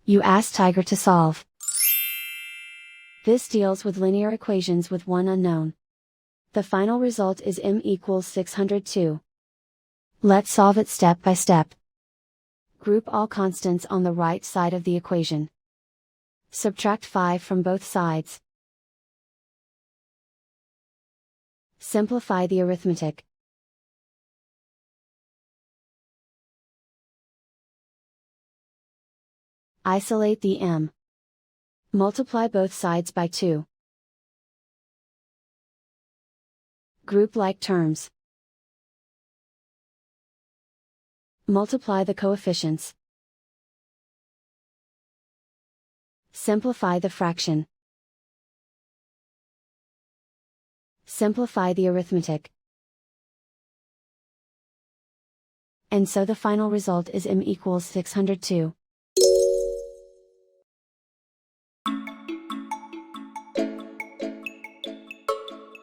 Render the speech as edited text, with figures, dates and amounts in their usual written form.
You ask Tiger to solve. This deals with linear equations with one unknown. The final result is m equals 602. Let's solve it step by step. Group all constants on the right side of the equation. Subtract 5 from both sides. Simplify the arithmetic. Isolate the m. Multiply both sides by 2. Group like terms. Multiply the coefficients. Simplify the fraction. Simplify the arithmetic. And so the final result is m equals 602.